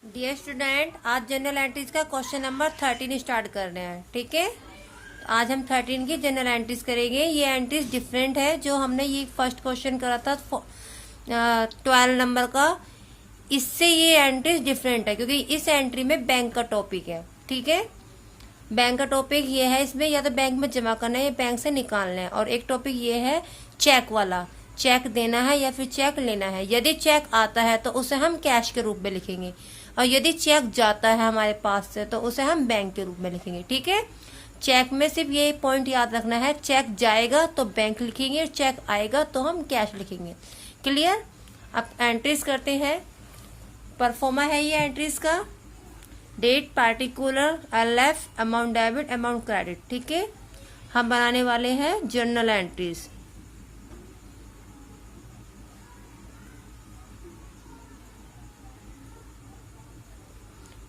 Dear student, आज general entries का question number 13 start कर रहे हैं। ठीक है, आज हम 13 की जनरल एंट्रीज करेंगे। ये एंट्रीज डिफरेंट है जो हमने ये फर्स्ट क्वेश्चन करा था 12 नंबर का। इससे ये एंट्रीज डिफरेंट है क्योंकि इस एंट्री में बैंक का टॉपिक है। ठीक है, बैंक का टॉपिक ये है, इसमें या तो बैंक में जमा करना है या बैंक से निकालना है। और एक टॉपिक ये है चेक वाला, चेक देना है या फिर चेक लेना है। यदि चेक आता है तो उसे हम कैश के रूप में लिखेंगे, और यदि चेक जाता है हमारे पास से तो उसे हम बैंक के रूप में लिखेंगे। ठीक है, चेक में सिर्फ ये पॉइंट याद रखना है, चेक जाएगा तो बैंक लिखेंगे, चेक आएगा तो हम कैश लिखेंगे। क्लियर? अब एंट्रीज करते हैं। परफॉर्मा है ये एंट्रीज का, date, particular, LF, amount debit, amount credit. ठीक है, हम बनाने वाले हैं journal entries.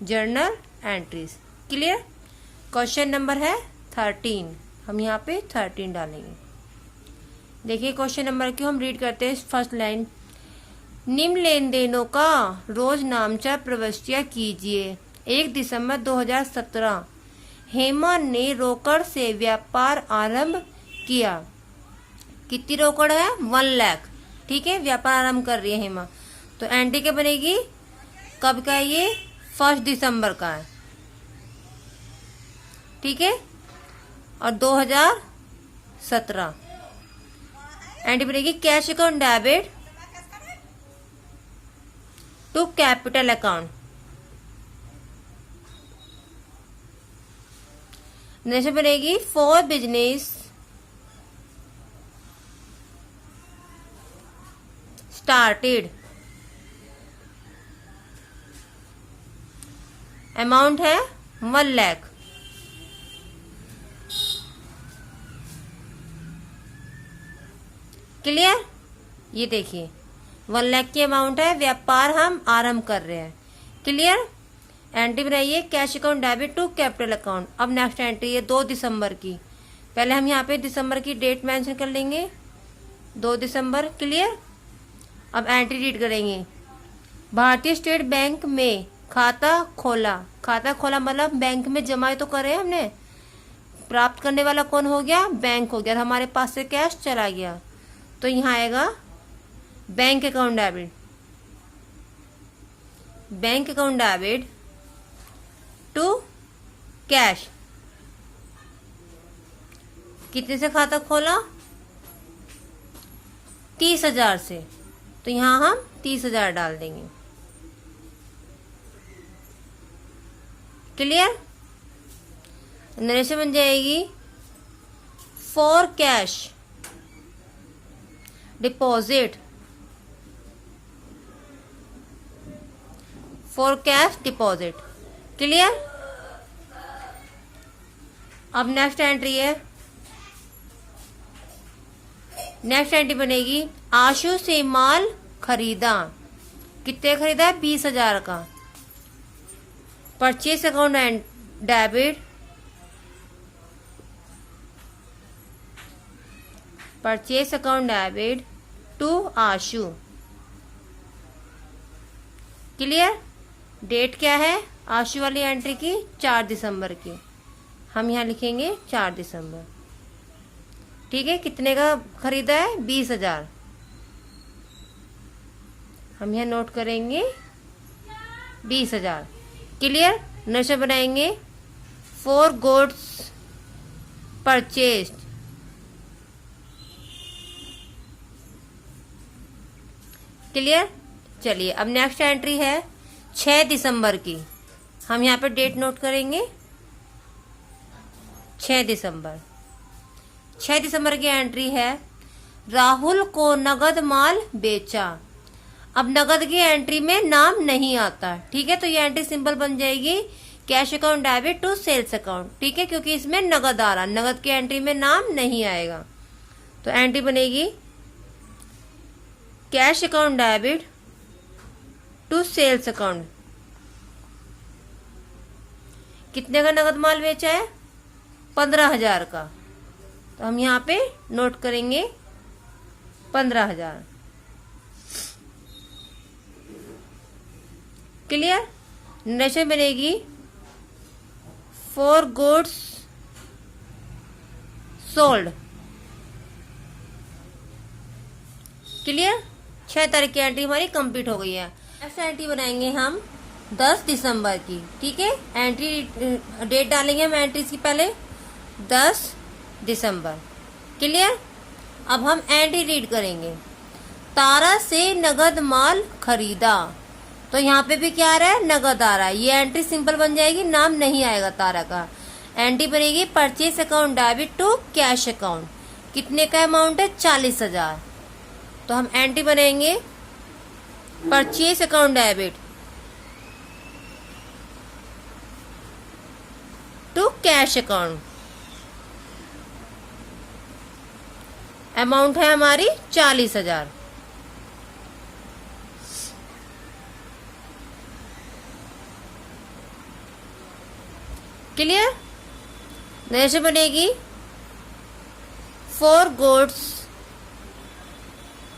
Journal entries. Clear? Question number है 13, हम यहाँ पे 13 डालेंगे। देखिए क्वेश्चन नंबर क्यों हम रीड करते हैं। फर्स्ट लाइन, निम्न लेन देनों का रोज नामचर प्रविष्टियां कीजिए। 1 दिसंबर 2017 हेमा ने रोकड़ से व्यापार आरंभ किया। कितनी रोकड़ है? 1 लाख। ठीक है, व्यापार आरंभ कर रही है हेमा। तो एंट्री क्या बनेगी? कब का है ये? 1 दिसंबर का है। ठीक है, और 2017 एंट्री बनेगी cash account debit to capital account. Next बनेगी फॉर बिजनेस स्टार्टेड। अमाउंट है 1 लाख। क्लियर? ये देखिए 1 लाख की अमाउंट है, व्यापार हम आरंभ कर रहे हैं। क्लियर? एंट्री बनाइए cash account debit to capital account. अब नेक्स्ट एंट्री है 2 दिसंबर की। पहले हम यहाँ पे दिसंबर की डेट मेंशन कर लेंगे, 2 दिसंबर। क्लियर? अब एंट्री रीड करेंगे। भारतीय स्टेट बैंक में खाता खोला। खाता खोला मतलब बैंक में जमा तो करे हमने, प्राप्त करने वाला कौन हो गया? बैंक हो गया। हमारे पास से कैश चला गया तो यहाँ आएगा bank account debit. Bank account debit to cash. कितने से खाता खोला? 30,000 से, तो यहाँ हम 30,000 डाल देंगे। क्लियर? नरेशन बन जाएगी for cash deposit, for cash deposit. Clear? अब नेक्स्ट एंट्री है, नेक्स्ट एंट्री बनेगी आशु से माल खरीदा। कितने खरीदा? 20,000 का। Purchase account and debit, purchase account debit to Ashu. Clear? Date क्या है आशु वाली एंट्री की? 4 दिसंबर की। हम यहाँ लिखेंगे 4 दिसंबर। ठीक है, कितने का खरीदा है? 20,000। हम यहाँ नोट करेंगे 20,000। क्लियर? नशा बनाएंगे फॉर गुड्स परचेस्ड। क्लियर? चलिए अब नेक्स्ट एंट्री है 6 दिसंबर की। हम यहाँ पे डेट नोट करेंगे 6 दिसंबर। 6 दिसंबर की एंट्री है राहुल को नगद माल बेचा। अब नगद की एंट्री में नाम नहीं आता। ठीक है, तो ये एंट्री सिंपल बन जाएगी cash account debit to sales account. ठीक है, क्योंकि इसमें नगद आ रहा, नगद की एंट्री में नाम नहीं आएगा। तो एंट्री बनेगी cash account debit to sales account. कितने का नगद माल बेचा है? 15,000 का। तो हम यहाँ पे नोट करेंगे 15,000। क्लियर। नरेशन बनेगी फॉर गुड्स सोल्ड। क्लियर? 6 तारीख की एंट्री हमारी कंप्लीट हो गई है। नेक्स्ट एंट्री बनाएंगे हम 10 दिसंबर की। ठीक है, एंट्री डेट डालेंगे हम एंट्रीज की पहले 10 दिसंबर। क्लियर? अब हम एंट्री रीड करेंगे। तारा से नगद माल खरीदा, तो यहाँ पे भी क्या आ रहा है, नगद आ रहा है। ये एंट्री सिंपल बन जाएगी, नाम नहीं आएगा तारा का। एंट्री बनेगी purchase account debit to cash account. कितने का अमाउंट है, 40,000। तो हम एंट्री बनाएंगे purchase account debit to cash account. Amount है हमारी 40,000। क्लियर? नेक्स्ट बनेगी फॉर गुड्स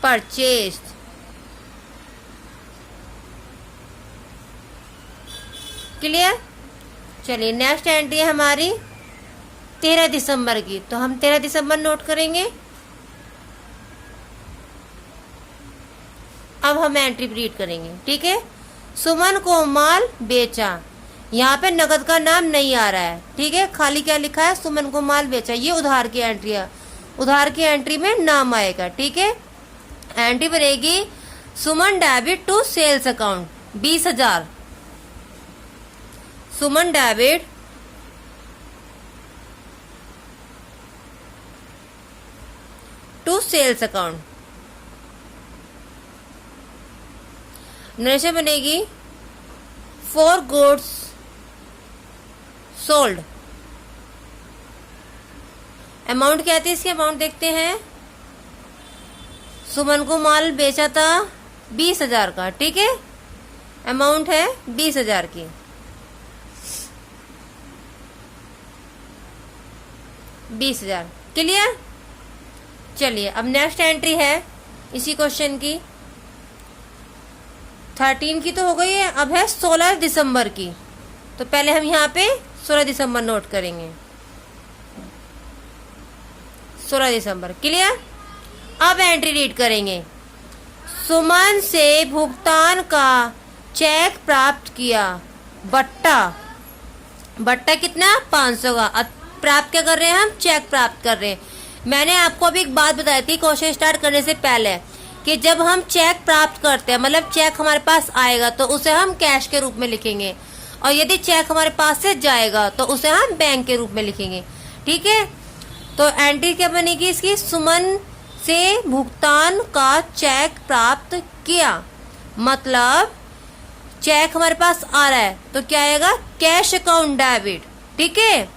परचेज्ड। क्लियर? चलिए नेक्स्ट एंट्री है हमारी 13 दिसंबर की, तो हम 13 दिसंबर नोट करेंगे। अब हम एंट्री रीड करेंगे। ठीक है, सुमन को माल बेचा। यहाँ पे नगद का नाम नहीं आ रहा है। ठीक है, खाली क्या लिखा है, सुमन को माल बेचा। ये उधार की एंट्री है, उधार की एंट्री में नाम आएगा। ठीक है, एंट्री बनेगी Suman debit to sales account 20,000। Suman debit to sales account. Narration बनेगी फॉर गुड्स सोल्ड। अमाउंट क्या थी इसकी, अमाउंट देखते हैं। सुमन को माल बेचा था 20,000 का। ठीक है, अमाउंट है 20,000 की। क्लियर? चलिए अब नेक्स्ट एंट्री है इसी क्वेश्चन की 13 की तो हो गई है, अब है 16 दिसंबर की। तो पहले हम यहाँ पे 16 दिसंबर नोट करेंगे। 16 दिसंबर। क्लियर? अब एंट्री रीड करेंगे। सुमन से भुगतान का चेक प्राप्त किया। बट्टा कितना, 500 का। प्राप्त क्या कर रहे हैं हम, चेक प्राप्त कर रहे हैं। मैंने आपको अभी एक बात बताई थी क्वेश्चन स्टार्ट करने से पहले कि जब हम चेक प्राप्त करते हैं, मतलब चेक हमारे पास आएगा तो उसे हम कैश के रूप में लिखेंगे, और यदि चेक हमारे पास से जाएगा तो उसे हम बैंक के रूप में लिखेंगे। ठीक है, तो एंट्री क्या बनेगी इसकी, सुमन से भुगतान का चेक प्राप्त किया। मतलब चेक हमारे पास आ रहा है तो क्या आएगा, कैश अकाउंट डेबिट। ठीक है,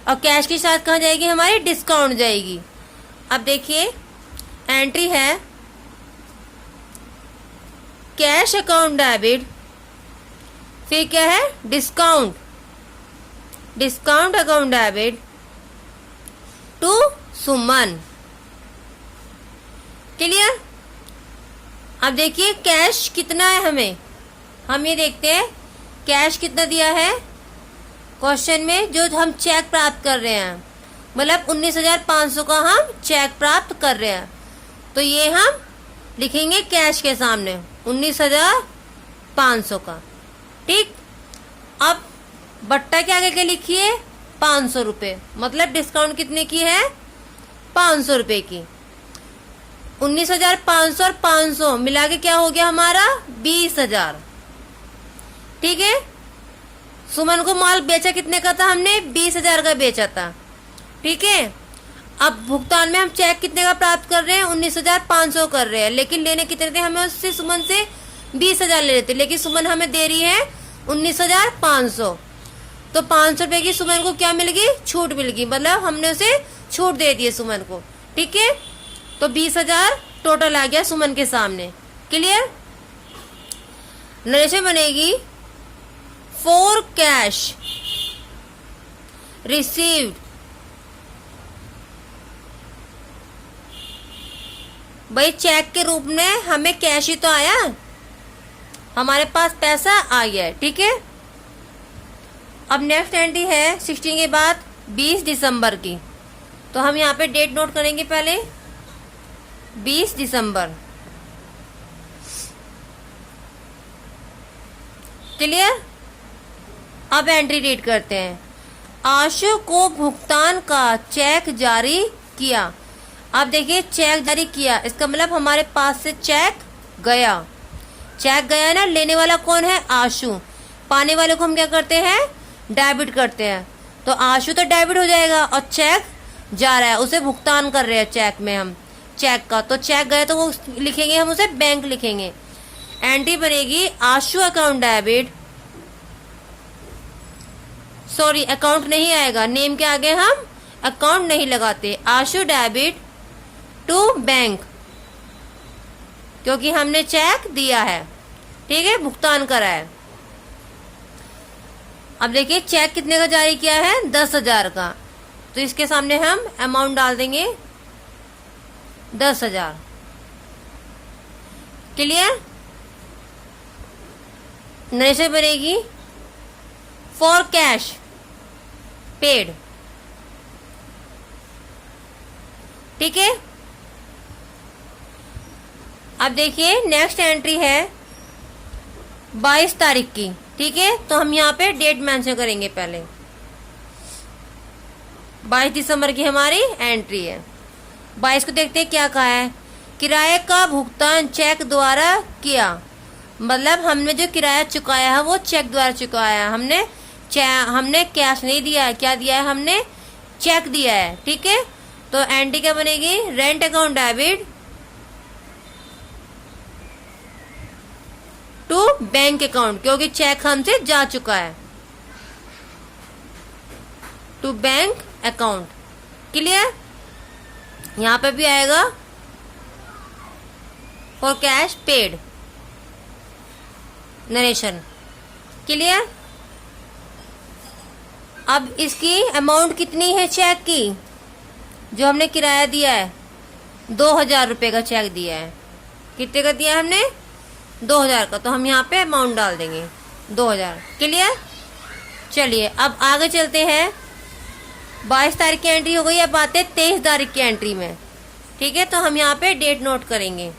और कैश के साथ कहाँ जाएगी हमारी, डिस्काउंट जाएगी। अब देखिए एंट्री है कैश अकाउंट डेबिट, फिर क्या है, discount account debit to Suman. Clear? अब देखिए कैश कितना है हमें, हम ये देखते हैं कैश कितना दिया है क्वेश्चन में, जो हम चेक प्राप्त कर रहे हैं, मतलब 19,500 का हम चेक प्राप्त कर रहे हैं। तो ये हम लिखेंगे कैश के सामने 19,500 का। ठीक, अब बट्टा के आगे क्या लिखिए, 500 रुपये, मतलब डिस्काउंट कितने की है, 500 रुपये की। 19,500 और 500 मिला के क्या हो गया हमारा, 20,000। ठीक है, सुमन को माल बेचा कितने का था हमने, 20,000 का बेचा था। ठीक है, अब भुगतान में हम चेक कितने का प्राप्त कर रहे हैं, 19,500 कर रहे हैं, लेकिन लेने कितने थे हमें उससे, सुमन से 20,000 ले लेते, लेकिन सुमन हमें दे रही है 19,500। तो 500 रुपए की सुमन को क्या मिल गई, छूट मिल गई, मतलब हमने उसे छूट दे दी है सुमन को। ठीक है, तो 20,000 टोटल आ गया सुमन के सामने। क्लियर? नरेशन बनेगी फॉर कैश रिसीव्ड। भाई चेक के रूप में हमें कैश ही तो आया, हमारे पास पैसा आ गया है। ठीक है, अब नेक्स्ट एंट्री है 16 के बाद 20 दिसंबर की, तो हम यहाँ पे डेट नोट करेंगे पहले 20 दिसंबर। क्लियर। अब एंट्री रीड करते हैं। आशु को भुगतान का चेक जारी किया। अब देखिए चेक जारी किया, इसका मतलब हमारे पास से चेक गया। चेक गया ना, लेने वाला कौन है? आशु। पाने वाले को हम क्या करते हैं? डेबिट करते हैं। तो आशु तो डेबिट हो जाएगा और चेक जा रहा है, उसे भुगतान कर रहे हैं चेक में हम, चेक का। तो चेक गया तो वो लिखेंगे हम, उसे बैंक लिखेंगे। एंट्री बनेगी आशु अकाउंट डेबिट, सॉरी अकाउंट नहीं आएगा, नेम के आगे हम अकाउंट नहीं लगाते। आशु डेबिट टू बैंक, क्योंकि हमने चेक दिया है, ठीक है, भुगतान करा है। अब देखिए चेक कितने का जारी किया है? 10,000 का। तो इसके सामने हम अमाउंट डाल देंगे 10,000। क्लियर। नरेशन बनेगी फॉर कैश पेड, ठीक है। अब देखिए नेक्स्ट एंट्री है 22 तारीख की, ठीक है। तो हम यहाँ पे डेट मेंशन करेंगे पहले। 22 दिसंबर की हमारी एंट्री है। 22 को देखते हैं क्या कहा है। किराए का भुगतान चेक द्वारा किया, मतलब हमने जो किराया चुकाया है वो चेक द्वारा चुकाया है। हमने कैश नहीं दिया है, क्या दिया है? हमने चेक दिया है, ठीक है। तो एंट्री क्या बनेगी? Rent account debit to bank account, क्योंकि चेक हमसे जा चुका है, टू बैंक अकाउंट। क्लियर। यहां पे भी आएगा for cash paid, narration. Clear. अब इसकी अमाउंट कितनी है चेक की? जो हमने किराया दिया है 2,000 रुपये का चेक दिया है। कितने का दिया है हमने? 2,000 का। तो हम यहाँ पे अमाउंट डाल देंगे 2,000। क्लियर। चलिए अब आगे चलते हैं। 22 तारीख की एंट्री हो गई, अब आते हैं 23 तारीख की एंट्री में, ठीक है। तो हम यहाँ पे डेट नोट करेंगे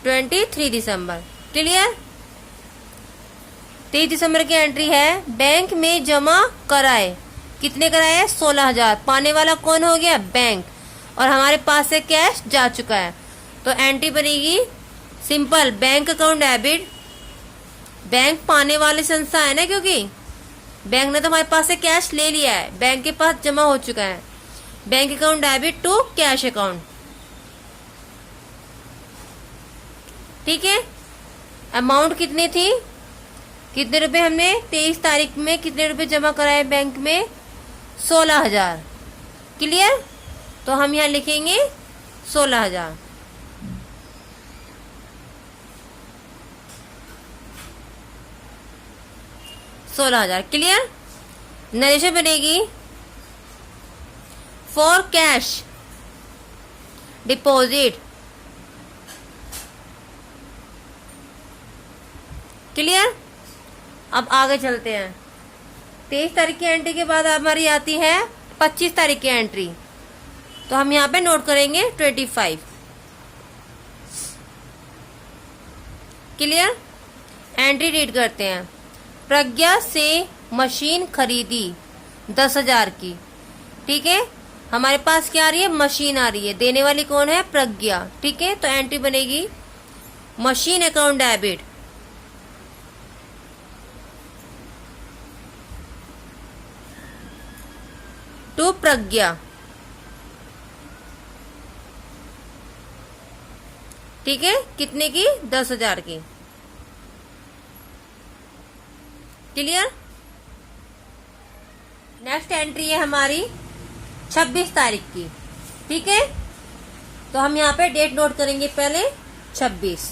23 दिसंबर। क्लियर। 23 दिसंबर की एंट्री है बैंक में जमा कराए। कितने कराए? 16,000। पाने वाला कौन हो गया? बैंक। और हमारे पास से कैश जा चुका है, तो एंट्री बनेगी simple bank account debit. Bank पाने वाली संस्था है ना, क्योंकि बैंक ने तो हमारे पास से कैश ले लिया है, बैंक के पास जमा हो चुका है। Bank account debit to cash account, ठीक है। अमाउंट कितनी थी? कितने रुपए हमने 23 तारीख में कितने रुपए जमा कराए बैंक में? 16,000। क्लियर। तो हम यहाँ लिखेंगे 16,000। क्लियर। नरेशन बनेगी फॉर कैश डिपॉजिट। क्लियर। अब आगे चलते हैं। 23 तारीख की एंट्री के बाद हमारी आती है 25 तारीख की एंट्री, तो हम यहाँ पे नोट करेंगे 25। क्लियर। एंट्री रीड करते हैं। प्रज्ञा से मशीन खरीदी 10,000 की, ठीक है। हमारे पास क्या आ रही है? मशीन आ रही है। देने वाली कौन है? प्रज्ञा, ठीक है। तो एंट्री बनेगी मशीन अकाउंट डेबिट टू प्रज्ञा, ठीक है। कितने की? 10,000 की। क्लियर। नेक्स्ट एंट्री है हमारी 26 तारीख की, ठीक है। तो हम यहाँ पे डेट नोट करेंगे पहले 26।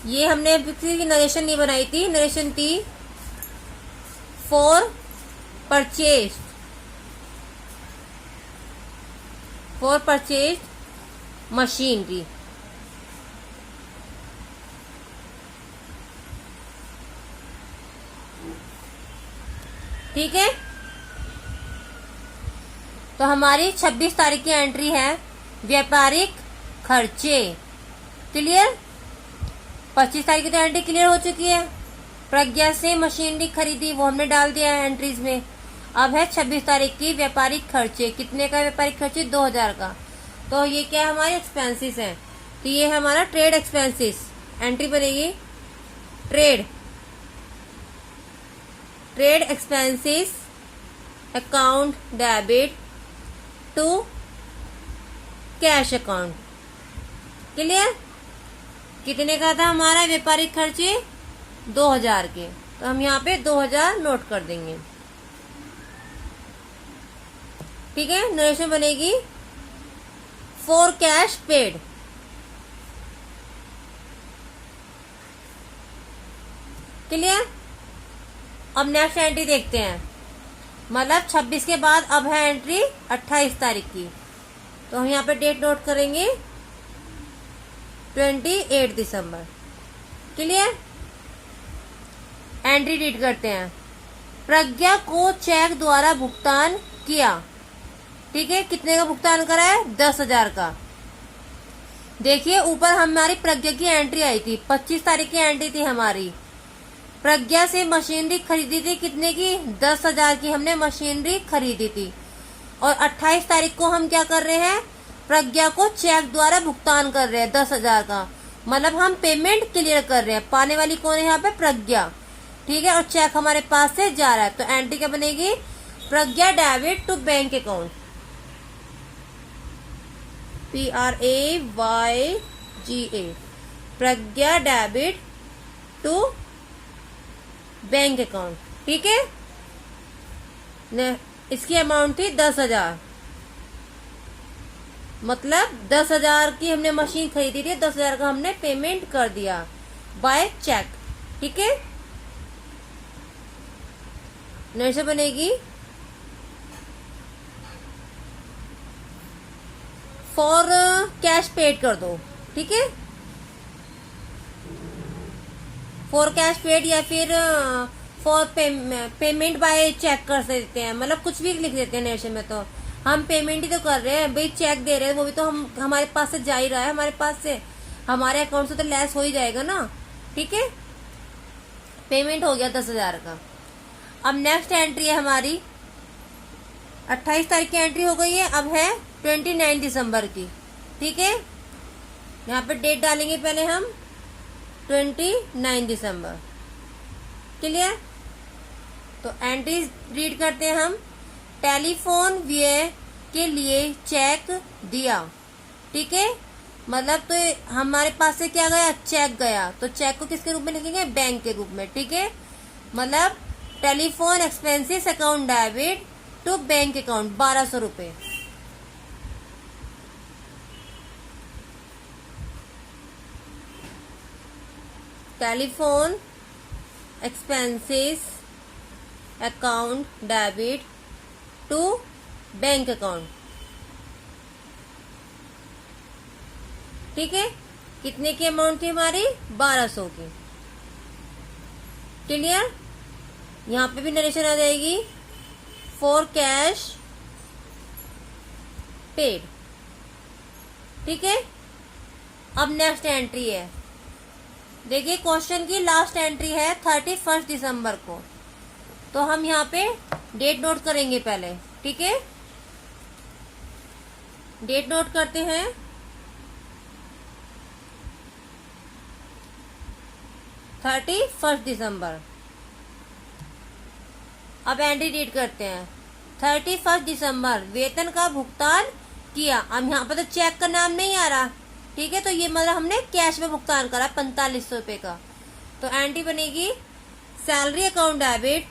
ये हमने किसी की नरेशन नहीं बनाई थी, नरेशन थी फॉर परचेज मशीनरी, ठीक है। तो हमारी 26 तारीख की एंट्री है व्यापारिक खर्चे। क्लियर। 25 तारीख की तो एंट्री क्लियर हो चुकी है। प्रज्ञा से मशीनरी खरीदी, वो हमने डाल दिया है एंट्रीज में। अब है 26 तारीख की व्यापारिक खर्चे। कितने का व्यापारिक खर्चे? 2000 का। तो ये क्या है? हमारे एक्सपेंसेस है। तो ये है हमारा ट्रेड एक्सपेंसेस। एंट्री बनेगी trade expenses account debit to cash account. Clear. कितने का था हमारा व्यापारिक खर्चे? 2000 के। तो हम यहाँ पे 2000 नोट कर देंगे। ठीक है। नरेशन बनेगी फॉर कैश पेड। क्लियर। अब नेक्स्ट एंट्री देखते हैं। मतलब 26 के बाद अब है एंट्री 28 तारीख की। तो हम यहाँ पे डेट नोट करेंगे 28 दिसंबर। क्लियर। एंट्री रीड करते हैं। प्रज्ञा को चेक द्वारा भुगतान किया। ठीक है। कितने का भुगतान करा है? 10,000 का। देखिए ऊपर हमारी प्रज्ञा की एंट्री आई थी, 25 तारीख की एंट्री थी हमारी। प्रज्ञा से मशीनरी खरीदी थी, कितने की? 10,000 की हमने मशीनरी खरीदी थी। और 28 तारीख को हम क्या कर रहे हैं? प्रज्ञा को चेक द्वारा भुगतान कर रहे हैं 10,000 का। मतलब हम पेमेंट क्लियर कर रहे हैं। पाने वाली कौन है यहाँ पे? प्रज्ञा। ठीक है। और चेक हमारे पास से जा रहा है। तो एंट्री क्या बनेगी? Pragya debit to bank account. PRAYGA। Pragya debit to bank account. ठीक है। इसकी अमाउंट थी 10,000। मतलब 10,000 की हमने मशीन खरीदी थी, 10,000 का हमने पेमेंट कर दिया बाय चेक। ठीक है। नैसे बनेगी फॉर कैश पेड कर दो। ठीक है। फॉर कैश पेड या फिर फॉर पेमेंट बाय चेक कर सकते हैं। मतलब कुछ भी लिख देते हैं नरेशन में। तो हम पेमेंट ही तो कर रहे हैं भाई, चेक दे रहे हैं, वो भी तो हम हमारे पास से जा ही रहा है, हमारे पास से हमारे अकाउंट से तो लेस हो ही जाएगा ना। ठीक है। पेमेंट हो गया 10,000 का। अब नेक्स्ट एंट्री है हमारी 28 तारीख की एंट्री हो गई है। अब है 29 दिसंबर की। ठीक है। यहाँ पे डेट डालेंगे पहले हम 29 दिसंबर। क्लियर। तो एंट्री रीड करते हैं हम। टेलीफोन व्यय के लिए चेक दिया। ठीक है। मतलब तो हमारे पास से क्या गया? चेक गया। तो चेक को किसके रूप में लिखेंगे? बैंक के रूप में। ठीक है। मतलब telephone expenses account debit to bank account 1200 रुपए। Telephone expenses account debit to bank account. ठीक है। कितने की अमाउंट थी हमारी? 1200 की। क्लियर। यहां पे भी नरेशन आ जाएगी फॉर कैश पेड। ठीक है। अब नेक्स्ट एंट्री है। देखिए क्वेश्चन की लास्ट एंट्री है 31 दिसंबर को। तो हम यहाँ पे डेट नोट करेंगे पहले। ठीक है। डेट नोट करते हैं 31 दिसंबर। अब एंट्री रीड करते हैं 31 दिसंबर वेतन का भुगतान किया। अब यहाँ पर तो चेक का नाम नहीं आ रहा। ठीक है। तो ये मतलब हमने कैश में भुगतान करा 4500 रुपए का। तो एंट्री बनेगी salary account debit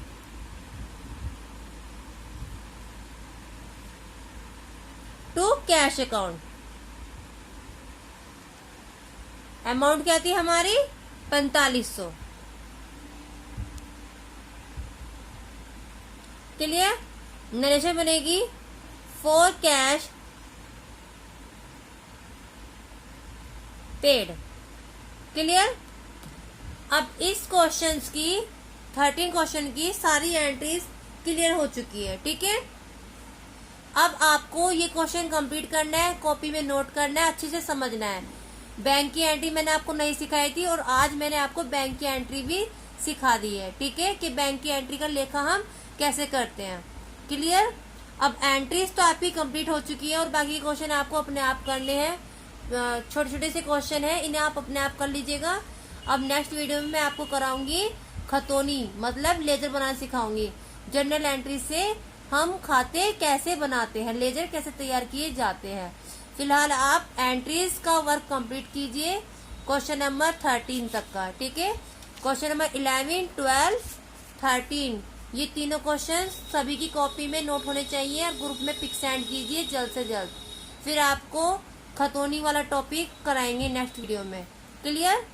to cash account. Amount क्या थी हमारी? 4500। क्लियर। नरेशन बनेगी फॉर कैश पेड। क्लियर। अब इस क्वेश्चंस की 13 क्वेश्चन की सारी एंट्रीज क्लियर हो चुकी है। ठीक है, अब आपको ये क्वेश्चन कंप्लीट करना है, कॉपी में नोट करना है, अच्छे से समझना है। बैंक की एंट्री मैंने आपको नहीं सिखाई थी और आज मैंने आपको बैंक की एंट्री भी सिखा दी है। ठीक है, कि बैंक की एंट्री का लेखा हम कैसे करते हैं। क्लियर। अब एंट्रीज तो आपकी कंप्लीट हो चुकी है और बाकी क्वेश्चन आपको अपने आप करने हैं। छोटे छोटे से क्वेश्चन है, इन्हें आप अपने आप कर लीजिएगा। अब नेक्स्ट वीडियो में मैं आपको कराऊंगी खतौनी, मतलब लेजर बनाना सिखाऊंगी। जर्नल एंट्री से हम खाते कैसे बनाते हैं, लेजर कैसे तैयार किए जाते हैं। फिलहाल आप एंट्रीज का वर्क कंप्लीट कीजिए क्वेश्चन नंबर 13 तक का। ठीक है, क्वेश्चन नंबर 11, 12, 13 ये तीनों क्वेश्चन सभी की कॉपी में नोट होने चाहिए और ग्रुप में पिक सेंड कीजिए जल्द से जल्द। फिर आपको खतौनी वाला टॉपिक कराएंगे नेक्स्ट वीडियो में। क्लियर।